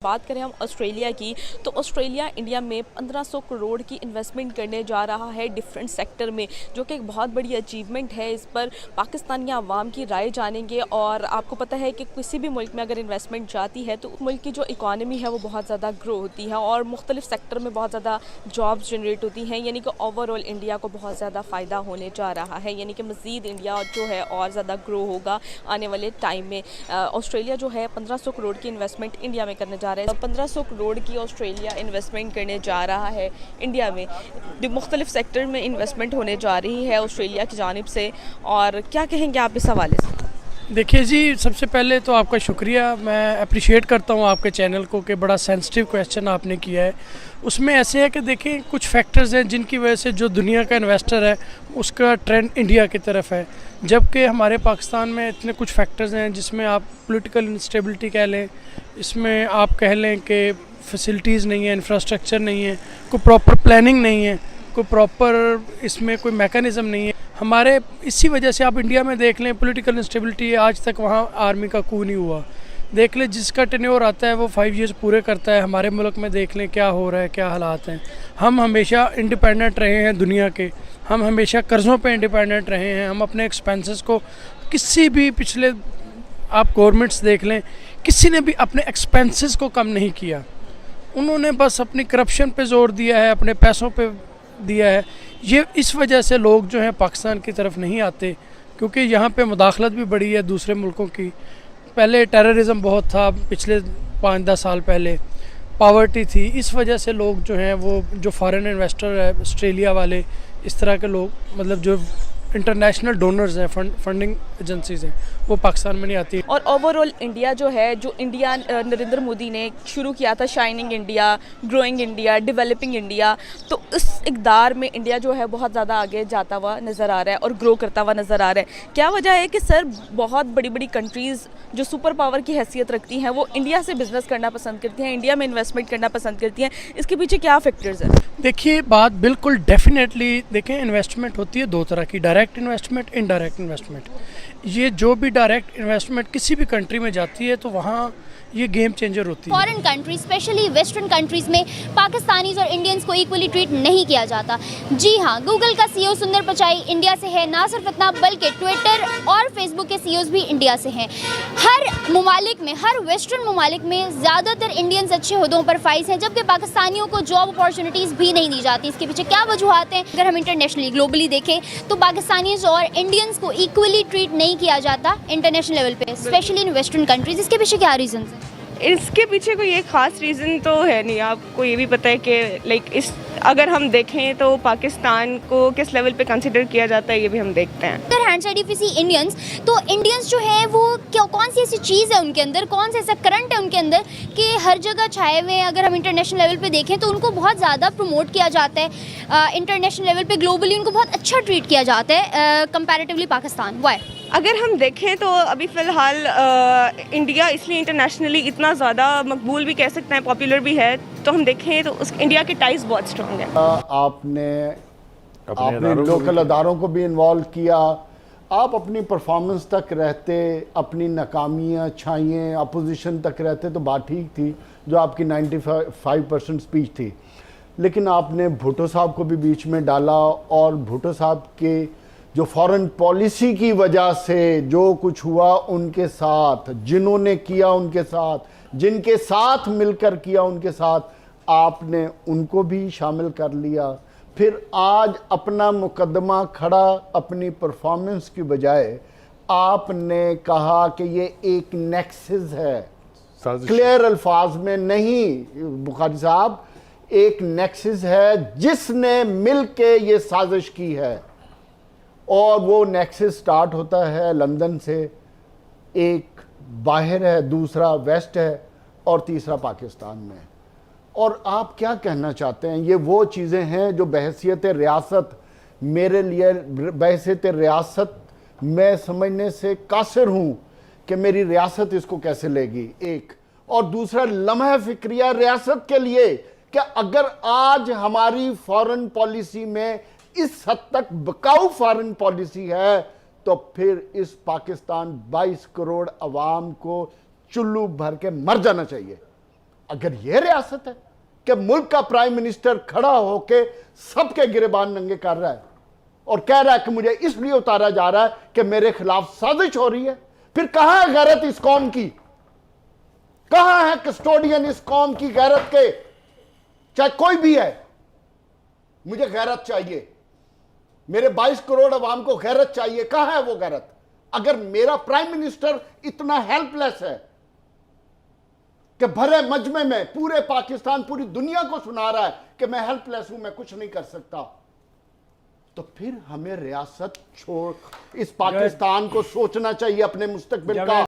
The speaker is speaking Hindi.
बात करें हम ऑस्ट्रेलिया की, तो ऑस्ट्रेलिया इंडिया में 1500 करोड़ की इन्वेस्टमेंट करने जा रहा है डिफरेंट सेक्टर में, जो कि एक बहुत बड़ी अचीवमेंट है। इस पर पाकिस्तानी अवाम की राय जानेंगे। और आपको पता है कि किसी भी मुल्क में अगर इन्वेस्टमेंट जाती है तो मुल्क की जो इकॉनमी है वो बहुत ज़्यादा ग्रो होती है और मुख्तलिफ सेक्टर में बहुत ज़्यादा जॉब्स जनरेट होती हैं, यानी कि ओवरऑल इंडिया को बहुत ज़्यादा फ़ायदा होने जा रहा है। यानी कि मज़ीद इंडिया जो है और ज़्यादा ग्रो होगा आने वाले टाइम में। ऑस्ट्रेलिया जो है 1500 करोड़ की इन्वेस्टमेंट इंडिया में करने जा रहा है। 1500 करोड़ की ऑस्ट्रेलिया इन्वेस्टमेंट करने जा रहा है इंडिया में। मुख्तलिफ सेक्टर में इन्वेस्टमेंट होने जा रही है ऑस्ट्रेलिया की जानिब से। और क्या कहेंगे आप इस हवाले से? देखिए जी, सबसे पहले तो आपका शुक्रिया। मैं अप्रिशिएट करता हूँ आपके चैनल को कि बड़ा सेंसिटिव क्वेश्चन आपने किया है। उसमें ऐसे है कि देखिए, कुछ फैक्टर्स हैं जिनकी वजह से जो दुनिया का इन्वेस्टर है उसका ट्रेंड इंडिया की तरफ है, जबकि हमारे पाकिस्तान में इतने कुछ फैक्टर्स हैं जिसमें आप पॉलिटिकल इंस्टेबिलिटी कह लें, इसमें आप कह लें कि फैसिलिटीज़ नहीं है, इंफ्रास्ट्रक्चर नहीं है, कोई प्रॉपर प्लानिंग नहीं है, कोई प्रॉपर इसमें कोई मैकेनिज़्म नहीं है हमारे। इसी वजह से आप इंडिया में देख लें, पॉलिटिकल इंस्टेबिलिटी है, आज तक वहाँ आर्मी का कू नहीं हुआ। देख लें, जिसका टेन्योर आता है वो 5 ईयर्स पूरे करता है। हमारे मुल्क में देख लें क्या हो रहा है, क्या हालात हैं। हम हमेशा इंडिपेंडेंट रहे हैं दुनिया के, हम हमेशा कर्ज़ों पे इंडिपेंडेंट रहे हैं। हम अपने एक्सपेंसेस को किसी भी पिछले आप गवर्नमेंट्स देख लें, किसी ने भी अपने एक्सपेंसेस को कम नहीं किया। उन्होंने बस अपनी करप्शन पे जोर दिया है, अपने पैसों पे दिया है। ये इस वजह से लोग जो हैं पाकिस्तान की तरफ नहीं आते, क्योंकि यहाँ पे मुदाखलत भी बढ़ी है दूसरे मुल्कों की। पहले टेररिज्म बहुत था, पिछले 5-10 साल पहले पावर्टी थी। इस वजह से लोग जो हैं वो जो फॉरेन इन्वेस्टर है, ऑस्ट्रेलिया वाले, इस तरह के लोग, मतलब जो इंटरनेशनल डोनर्स हैं, फंडिंग एजेंसीज हैं, वो पाकिस्तान में नहीं आती। और ओवरऑल इंडिया जो है, जो इंडिया नरेंद्र मोदी ने शुरू किया था, shining India, growing India, developing India, तो इस इक़दार में इंडिया जो है बहुत ज़्यादा आगे जाता हुआ नज़र आ रहा है और ग्रो करता हुआ नज़र आ रहा है। क्या वजह है कि सर बहुत बड़ी बड़ी कंट्रीज़ जो सुपर पावर की हैसियत रखती हैं वो इंडिया से बिज़नेस करना पसंद करती हैं, इंडिया में इन्वेस्टमेंट करना पसंद करती हैं? इसके पीछे क्या फैक्टर्स हैं? देखिए, बात बिल्कुल डेफिनेटली, देखें, इन्वेस्टमेंट होती है दो तरह की, डायरेक्ट इन्वेस्टमेंट, इनडायरेक्ट इन्वेस्टमेंट। ये जो भी डायरेक्ट इन्वेस्टमेंट किसी भी कंट्री में जाती है तो वहाँ ये गेम चेंजर होती है। Foreign countries, specially western countries में पाकिस्तानीज और इंडियंस को इक्वली ट्रीट नहीं किया जाता। जी हाँ, गूगल का सीईओ सुंदर पिचाई इंडिया से है। ना सिर्फ इतना, बल्कि ट्विटर और फेसबुक के सीईओज भी इंडिया से हैं। हर ममालिक में, हर वेस्टर्न ममालिक में ज़्यादातर इंडियंस अच्छे ओहदों पर फाइज हैं, जबकि पाकिस्तानियों को जॉब अपॉर्चुनिटीज़ भी नहीं दी जाती। इसके पीछे क्या वजूहत हैं? अगर हम इंटरनेशनली, ग्लोबली देखें तो पाकिस्तानीज और इंडियंस को इक्वली ट्रीट नहीं किया जाता इंटरनेशनल लेवल पे, स्पेशली इन वेस्टर्न कंट्रीज। इसके पीछे क्या रीज़न है? इसके पीछे कोई एक ख़ास रीज़न तो है नहीं। आपको ये भी पता है कि इस अगर हम देखें तो पाकिस्तान को किस लेवल पे कंसिडर किया जाता है, ये भी हम देखते हैं। अगर hand side if see Indians, तो इंडियंस जो है वो क्या, कौन सी ऐसी चीज़ है उनके अंदर, कौन सा ऐसा करंट है उनके अंदर कि हर जगह छाए हुए हैं? अगर हम इंटरनेशनल लेवल पे देखें तो उनको बहुत ज़्यादा प्रमोट किया जाता है। इंटरनेशनल लेवल पे ग्लोबली उनको बहुत अच्छा ट्रीट किया जाता है कंपैरेटिवली पाकिस्तान। वाई? अगर हम देखें तो अभी फ़िलहाल इंडिया इसलिए इंटरनेशनली इतना ज़्यादा मकबूल भी कह सकते हैं, पॉपुलर भी है, तो हम देखें तो उस इंडिया के टाइज बहुत स्ट्रॉन्ग है। आपने लोकल अदारों को भी इन्वॉल्व किया। आप अपनी परफॉर्मेंस तक रहते, अपनी नाकामियाँ छाइए, अपोजिशन तक रहते तो बात ठीक थी, जो आपकी 95% स्पीच थी। लेकिन आपने भुट्टो साहब को भी बीच में डाला, और भुट्टो साहब के जो फॉरेन पॉलिसी की वजह से जो कुछ हुआ उनके साथ, जिन्होंने किया उनके साथ, जिनके साथ मिलकर किया उनके साथ, आपने उनको भी शामिल कर लिया। फिर आज अपना मुकदमा खड़ा अपनी परफॉर्मेंस की बजाय आपने कहा कि ये एक नेक्सस है। क्लियर अल्फाज में नहीं बुखारी साहब, एक नेक्सस है जिसने मिल के ये साजिश की है। और वो नेक्सस स्टार्ट होता है लंदन से, एक बाहर है, दूसरा वेस्ट है, और तीसरा पाकिस्तान में। और आप क्या कहना चाहते हैं? ये वो चीज़ें हैं जो बहैसियत रियासत, मेरे लिए बहैसियत रियासत मैं समझने से कासिर हूँ कि मेरी रियासत इसको कैसे लेगी, एक। और दूसरा लम्हा फिक्रिया रियासत के लिए कि अगर आज हमारी फॉरेन पॉलिसी में इस हद तक बकाऊ फॉरेन पॉलिसी है, तो फिर इस पाकिस्तान 22 करोड़ अवाम को चुल्लू भर के मर जाना चाहिए। अगर यह रियासत है कि मुल्क का प्राइम मिनिस्टर खड़ा होके सबके गिरेबान नंगे कर रहा है और कह रहा है कि मुझे इसलिए उतारा जा रहा है कि मेरे खिलाफ साजिश हो रही है, फिर कहां है गैरत इस कौम की? कहां है कस्टोडियन इस कौम की गैरत के? चाहे कोई भी है, मुझे गैरत चाहिए, मेरे 22 करोड़ अवाम को गैरत चाहिए। कहां है वो गैरत? अगर मेरा प्राइम मिनिस्टर इतना हेल्पलेस है कि भरे मजमे में पूरे पाकिस्तान, पूरी दुनिया को सुना रहा है कि मैं हेल्पलेस हूं, मैं कुछ नहीं कर सकता, तो फिर हमें रियासत छोड़ इस पाकिस्तान को सोचना चाहिए अपने मुस्तकबिल का।